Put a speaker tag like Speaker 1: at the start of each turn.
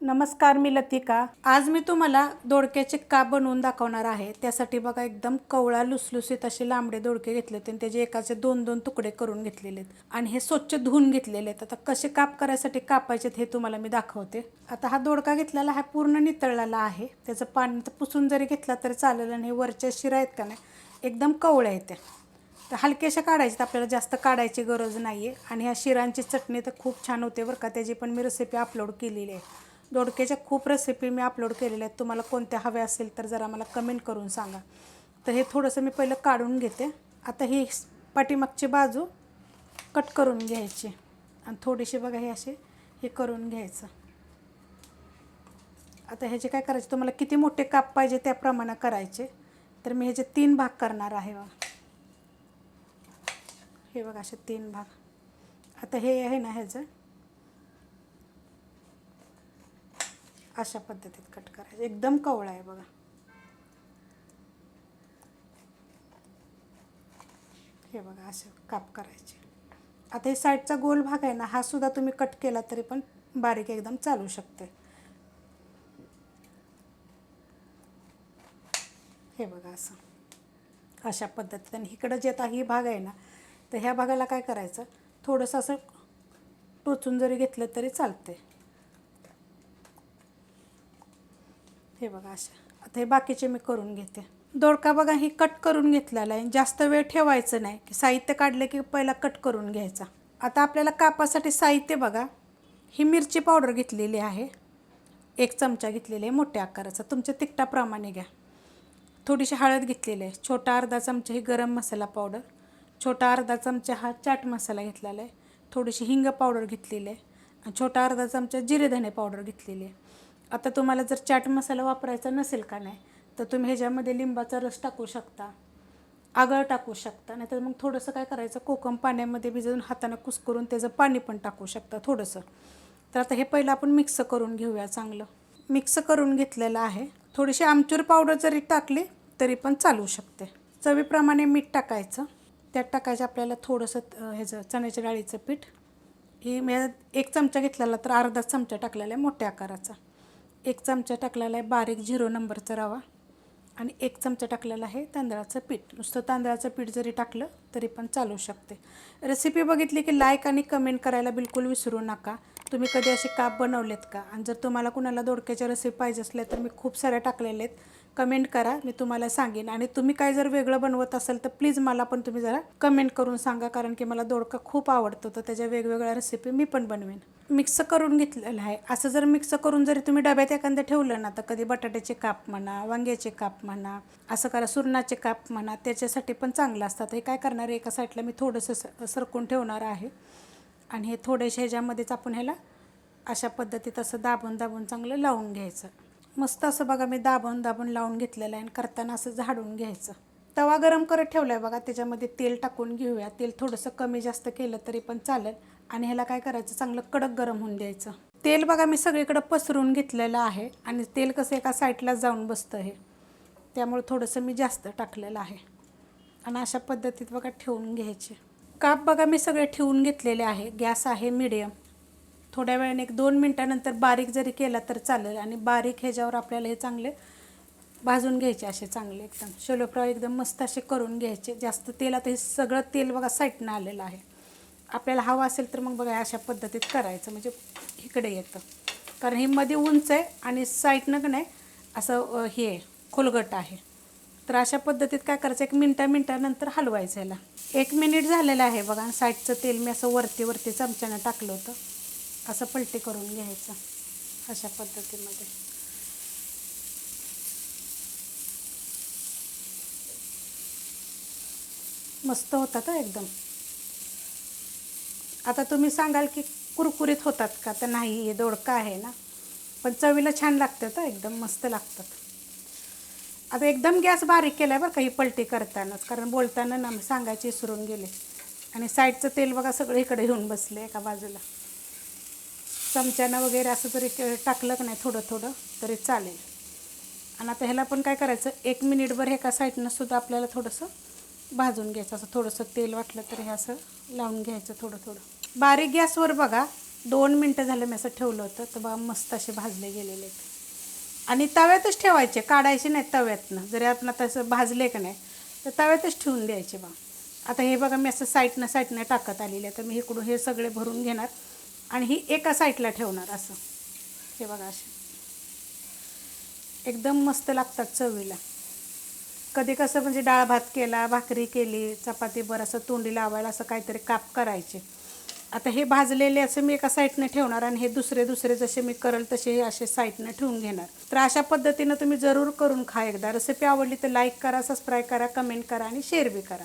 Speaker 1: नमस्कार, मी लतिका. आज मी तुम्हाला दोडक्याचे काप बनवून दाखवणार आहे. त्यासाठी बघा एकदम कवळा लुसलुसीत असे लांबडे दोडके घेतले आणि त्याचे एकाचे 2-2 तुकडे करून घेतलेले आहेत आणि हे स्वच्छ धुवून घेतलेले आहेत. आता कसे काप करायसाठी कापायचे हे तुम्हाला मी दाखवते. आता हा दोडका घेतलेला हा पूर्ण नितळलेला आहे. त्याचं पाणी तर पुसून जरी घेतला तरी चालेल आणि हे वरच्या शिरा आहेत का नाही एकदम कवळ्या आहेत. तर हलक्याशा काढायच्यात, आपल्याला जास्त काढायची गरज नाही आहे. आणि ह्या शिरांची चटणी तर खूप छान होते बरं का. त्याची पण मी रेसिपी अपलोड केलेली आहे. दोडक्याच्या खूप रेसिपी मी अपलोड केलेल्या आहेत. तुम्हाला कोणत्या हव्या असेल तर जरा मला कमेंट करून सांगा. तर हे थोडंसं मी पहिलं काढून घेते. आता ही पाठीमागची बाजू कट करून घ्यायची आणि थोडीशी बघा हे असे हे करून घ्यायचं. आता ह्याचे काय करायचे, तुम्हाला किती मोठे काप पाहिजे त्याप्रमाणे करायचे. तर मी ह्याचे 3 भाग करणार आहे बघा. हे बघा असे 3 भाग. आता हे आहे ना ह्याचं अशा पद्धतीत कट करायचं. एकदम कवळा आहे बघा. हे बघा असे काप करायचे. आता हे साईडचा गोल भाग आहे ना हा सुद्धा तुम्ही कट केला तरी पण बारीक एकदम चालू शकते. हे बघा असं अशा पद्धतीत. आणि इकडं जे आता ही भाग आहे ना तर ह्या भागाला काय करायचं, थोडंसं असं टोचून जरी घेतलं तरी चालते. हे बघा अशा. आता हे बाकीचे मी करून घेते. दोडका बघा ही कट करून घेतलेला आहे. जास्त वेळ ठेवायचं नाही की साहित्य काढले की पहिला कट करून घ्यायचा. आता आपल्याला कापासाठी साहित्य बघा, ही मिरची पावडर घेतलेली आहे. 1 चमचा घेतलेली आहे मोठ्या आकाराचा, तुमच्या तिखटाप्रमाणे घ्या. थोडीशी हळद घेतलेली आहे. छोटा अर्धा चमचा ही गरम मसाला पावडर, छोटा अर्धा चमचा हा चाट मसाला घेतलेला आहे. थोडीशी हिंग पावडर घेतलेली आहे आणि छोटा अर्धा चमचा जिरे धणे पावडर घेतलेली आहे. आता तुम्हाला जर चाट मसाला वापरायचा नसेल का नाही तर तुम्ही ह्याच्यामध्ये लिंबाचा रस टाकू शकता, आगळ टाकू शकता. नाहीतर मग थोडंसं काय करायचं, कोकम पाण्यामध्ये भिजवून हातानं कुस्करून त्याचं पाणी पण टाकू शकता थोडंसं. तर आता हे पहिलं आपण मिक्स करून घेऊया. चांगलं मिक्स करून घेतलेलं आहे. थोडीशी आमचूर पावडर जरी टाकली तरी पण चालू शकते. चवीप्रमाणे मीठ टाकायचं. त्यात टाकायचं आपल्याला थोडंसं ह्याचं चण्याच्या डाळीचं पीठ. हे मी 1 चमचा घेतलेला तर अर्धा चमचा टाकलेला आहे मोठ्या आकाराचा. 1 चमचा टाकलेला आहे बारीक 0 नंबरचा रवा आणि 1 चमचा टाकलेला आहे तांदळाचं पीठ. नुसतं तांदळाचं पीठ जरी टाकलं तरी पण चालू शकते. रेसिपी बघितली की लाईक आणि कमेंट करायला बिलकुल विसरू नका. तुम्ही कधी असे काप बनवलेत का? आणि जर तुम्हाला कुणाला दोडक्याच्या रेसिपी पाहिजे असल्या तर मी खूप साऱ्या टाकलेल्या आहेत. कमेंट करा, मी तुम्हाला सांगेन. आणि तुम्ही काय जर वेगळं बनवत असाल तर प्लीज मला पण तुम्ही जरा कमेंट करून सांगा, कारण की मला दोडका खूप आवडतो. तर त्याच्या वेगवेगळ्या रेसिपी मी पण बनवेन. मिक्स करून घेतलेलं आहे. असं जर मिक्स करून जरी तुम्ही डब्यात एखादं ठेवलं ना तर कधी बटाट्याचे काप म्हणा, वांग्याचे काप म्हणा, असं करा, सुरणाचे काप म्हणा, त्याच्यासाठी पण चांगलं असतात. हे काय करणार आहे, एका साईडला मी थोडंसं सरकून ठेवणार आहे आणि हे थोडेसे ह्याच्यामध्येच आपण ह्याला अशा पद्धतीत असं दाबून दाबून चांगलं लावून घ्यायचं. मस्त असं बघा मी दाबून दाबून लावून घेतलेलं आहे. आणि करताना असं झाडून घ्यायचं. तवा गरम करत ठेवला आहे बघा, त्याच्यामध्ये तेल टाकून घेऊया. तेल थोडंसं कमी जास्त केलं तरी पण चालेल. आणि ह्याला काय करायचं, चांगलं कडक गरम होऊन द्यायचं. तेल बघा मी सगळीकडं पसरून घेतलेलं आहे आणि तेल कसं एका साईडला जाऊन बसतं हे, त्यामुळे थोडंसं मी जास्त टाकलेलं आहे. आणि अशा पद्धतीत बघा ठेवून घ्यायचे. काप बघा मी सगळे ठेवून घेतलेले आहे. गॅस आहे मीडियम. थोड्या वेळाने 1-2 मिनटानंतर बारीक जरी केला तर चालेल. आणि बारीक ह्याच्यावर आपल्याला हे चांगले भाजून घ्यायचे, असे चांगले एकदम शॅलो फ्राय एकदम मस्त असे करून घ्यायचे. जास्त तेलात हे सगळं तेल बघा साईडनं आलेलं आहे. आपल्याला हवं असेल तर मग बघा अशा पद्धतीत करायचं, म्हणजे इकडे येतं. कारण हे मध्ये उंच आहे आणि साईडनं का नाही असं हे आहे, खोलगट आहे. तर अशा पद्धतीत काय करायचं, 1 मिनटानंतर हलवायचं ह्याला. 1 मिनिट झालेलं आहे बघा. साईडचं तेल मी असं वरती चमच्यानं टाकलं होतं. असं पलटी करून घ्यायचं अशा पद्धतीमध्ये. मस्त होतात एकदम. आता तुम्ही सांगाल की कुरकुरीत होतात का, तर नाही, हे दोडका आहे ना, पण चवीला छान लागतात एकदम मस्त लागतात. आता एकदम गॅस बारीक केला आहे बरं का ही पलटी करतानाच, कारण बोलताना ना सांगायचे विसरून गेले. आणि साईडचं तेल बघा सगळं इकडे येऊन बसले एका बाजूला. चमच्यानं वगैरे असं जरी टाकलं की नाही थोडं थोडं तरी चालेल. आणि आता ह्याला पण काय करायचं, 1 मिनिटभर एका साईडनं सुद्धा आपल्याला थोडंसं भाजून घ्यायचं. असं थोडंसं तेल वाटलं तर हे असं लावून घ्यायचं थोडं थोडं. बारीक गॅसवर बघा 2 मिनटं झालं मी असं ठेवलं होतं तर बघा मस्त असे भाजले गेलेले आहेत. आणि तव्यातच ठेवायचे, काढायचे नाही तव्यातनं. जरी आपण तसं भाजले का नाही तर तव्यातच ठेवून द्यायचे बघा. आता हे बघा मी असं साईडनं टाकत आलेले आहे. तर मी इकडून हे सगळे भरून घेणार आणि ही एका साईडला ठेवणार असं. हे बघा असे एकदम मस्त लागतात चवीला. कधी कसं म्हणजे डाळ भात केला, भाकरी केली, चपातीवर असं तोंडी लावायला असं काहीतरी काप करायचे. आता हे भाजलेले असं मी एका साईडनं ठेवणार आणि हे दुसरे जसे मी करल तसे हे असे साईडनं ठेवून घेणार. तर अशा पद्धतीनं तुम्ही जरूर करून खा एकदा. रेसिपी आवडली तर लाईक करा, सबस्क्राईब करा, कमेंट करा आणि शेअर बी करा.